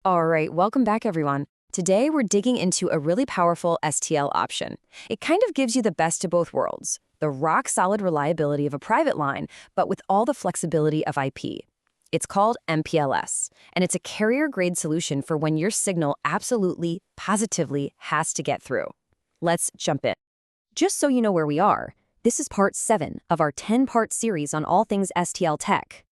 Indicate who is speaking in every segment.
Speaker 1: All right, welcome back, everyone. Today, we're digging into a really powerful STL option. It kind of gives you the best of both worlds, the rock-solid reliability of a private line, but with all the flexibility of IP. It's called MPLS, and it's a carrier-grade solution for when your signal absolutely, positively has to get through. Let's jump in. Just so you know where we are, this is part 7 of our 10-part series on all things STL tech.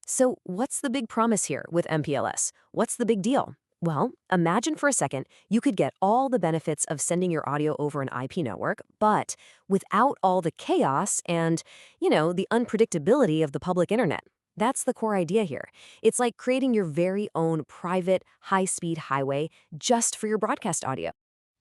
Speaker 1: So what's the big promise here with MPLS? What's the big deal? Well, imagine for a second you could get all the benefits of sending your audio over an IP network, but without all the chaos and, the unpredictability of the public internet. That's the core idea here. It's like creating your very own private, high-speed highway just for your broadcast audio.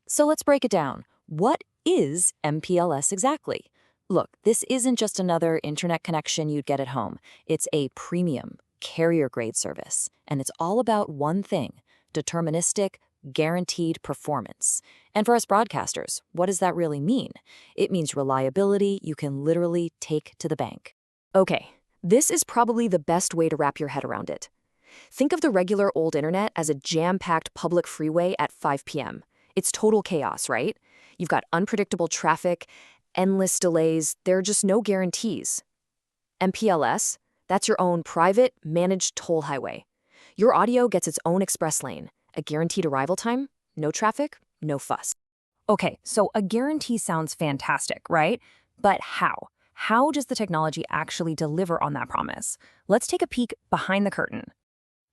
Speaker 1: So let's break it down. What is MPLS exactly? Look, this isn't just another internet connection you'd get at home. It's a premium, carrier-grade service, and it's all about one thing: deterministic, guaranteed performance. And for us broadcasters, what does that really mean? It means reliability you can literally take to the bank. Okay, this is probably the best way to wrap your head around it. Think of the regular old internet as a jam-packed public freeway at 5 p.m. It's total chaos, right? You've got unpredictable traffic, endless delays, there are just no guarantees. MPLS, that's your own private, managed toll highway. Your audio gets its own express lane, a guaranteed arrival time, no traffic, no fuss. Okay, so a guarantee sounds fantastic, right? But how? How does the technology actually deliver on that promise? Let's take a peek behind the curtain.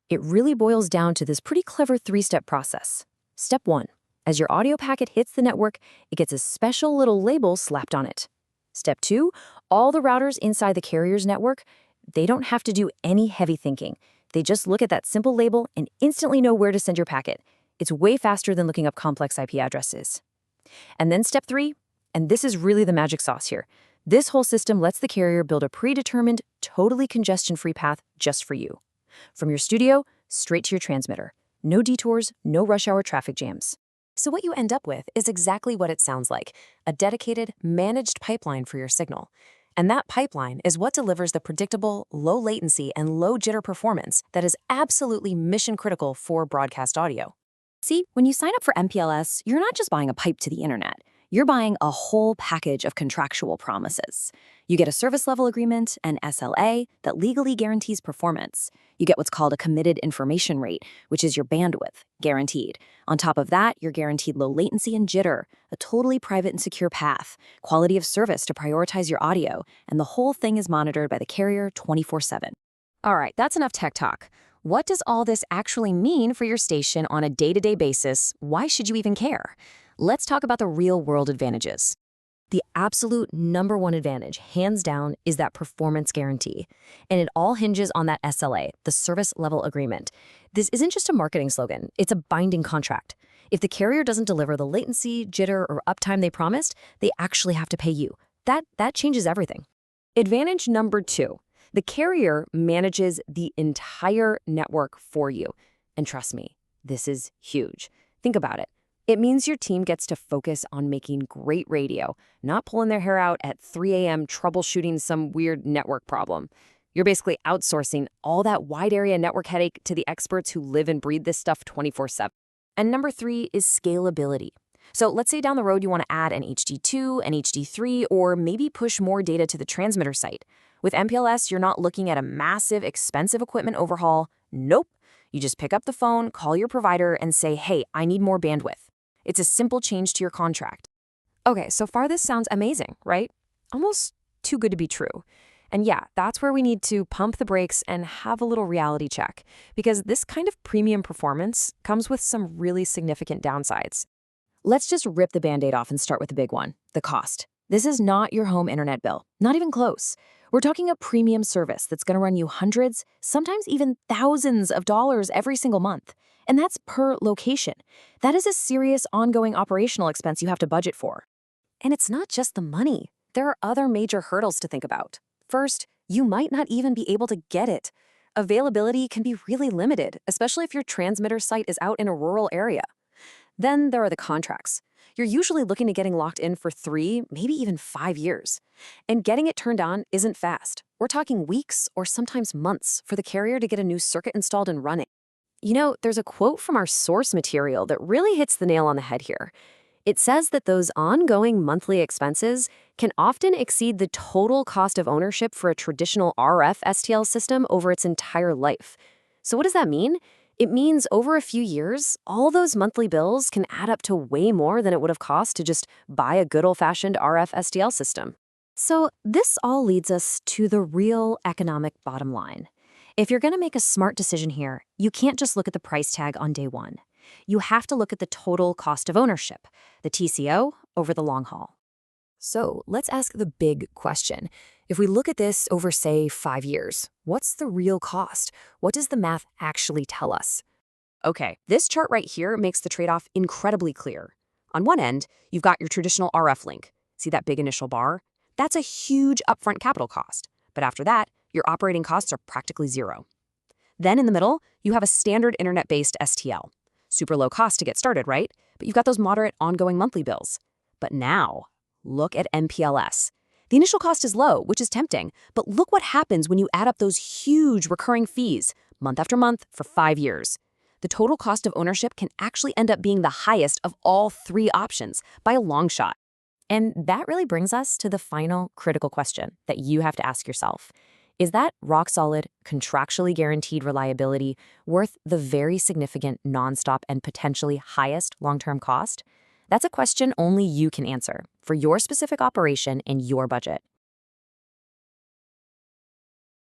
Speaker 1: It really boils down to this pretty clever 3-step process. Step 1. As your audio packet hits the network, it gets a special little label slapped on it. Step 2, all the routers inside the carrier's network, they don't have to do any heavy thinking. They just look at that simple label and instantly know where to send your packet. It's way faster than looking up complex IP addresses. And then step 3, and this is really the magic sauce here. This whole system lets the carrier build a predetermined, totally congestion-free path just for you. From your studio, straight to your transmitter. No detours, no rush hour traffic jams. So what you end up with is exactly what it sounds like: a dedicated, managed pipeline for your signal. And that pipeline is what delivers the predictable, low latency and low jitter performance that is absolutely mission critical for broadcast audio. See, when you sign up for MPLS, you're not just buying a pipe to the internet. You're buying a whole package of contractual promises. You get a service level agreement, an SLA, that legally guarantees performance. You get what's called a committed information rate, which is your bandwidth, guaranteed. On top of that, you're guaranteed low latency and jitter, a totally private and secure path, quality of service to prioritize your audio, and the whole thing is monitored by the carrier 24/7. All right, that's enough tech talk. What does all this actually mean for your station on a day-to-day basis? Why should you even care? Let's talk about the real-world advantages. The absolute #1 advantage, hands down, is that performance guarantee. And it all hinges on that SLA, the service level agreement. This isn't just a marketing slogan, it's a binding contract. If the carrier doesn't deliver the latency, jitter, or uptime they promised, they actually have to pay you. That changes everything. Advantage number 2, the carrier manages the entire network for you. And trust me, this is huge. Think about it. It means your team gets to focus on making great radio, not pulling their hair out at 3 a.m. troubleshooting some weird network problem. You're basically outsourcing all that wide area network headache to the experts who live and breathe this stuff 24/7. And number 3 is scalability. So let's say down the road you want to add an HD2, an HD3, or maybe push more data to the transmitter site. With MPLS, you're not looking at a massive, expensive equipment overhaul. Nope. You just pick up the phone, call your provider, and say, hey, I need more bandwidth. It's a simple change to your contract. Okay, so far this sounds amazing, right? Almost too good to be true. And yeah, that's where we need to pump the brakes and have a little reality check, because this kind of premium performance comes with some really significant downsides. Let's just rip the Band-Aid off and start with the big one, the cost. This is not your home internet bill, not even close. We're talking a premium service that's going to run you hundreds, sometimes even thousands of dollars every single month. And that's per location. That is a serious ongoing operational expense you have to budget for. And it's not just the money. There are other major hurdles to think about. First, you might not even be able to get it. Availability can be really limited, especially if your transmitter site is out in a rural area. Then there are the contracts. You're usually looking at getting locked in for 3, maybe even 5 years. And getting it turned on isn't fast. We're talking weeks or sometimes months for the carrier to get a new circuit installed and running.
Speaker 2: There's a quote from our source material that really hits the nail on the head here. It says that those ongoing monthly expenses can often exceed the total cost of ownership for a traditional RF STL system over its entire life. So what does that mean? It means over a few years, all those monthly bills can add up to way more than it would have cost to just buy a good old-fashioned RF STL system. So this all leads us to the real economic bottom line. If you're going to make a smart decision here, you can't just look at the price tag on day one. You have to look at the total cost of ownership, the TCO, over the long haul.
Speaker 1: So let's ask the big question. If we look at this over, say, 5 years, what's the real cost? What does the math actually tell us? Okay, this chart right here makes the trade-off incredibly clear. On one end, you've got your traditional RF link. See that big initial bar? That's a huge upfront capital cost. But after that, your operating costs are practically zero. Then in the middle, you have a standard internet-based STL. Super low cost to get started, right? But you've got those moderate ongoing monthly bills. But now, look at MPLS. The initial cost is low, which is tempting, but look what happens when you add up those huge recurring fees, month after month, for 5 years. The total cost of ownership can actually end up being the highest of all 3 options by a long shot. And that really brings us to the final critical question that you have to ask yourself. Is that rock-solid, contractually guaranteed reliability worth the very significant nonstop and potentially highest long-term cost? That's a question only you can answer for your specific operation and your budget.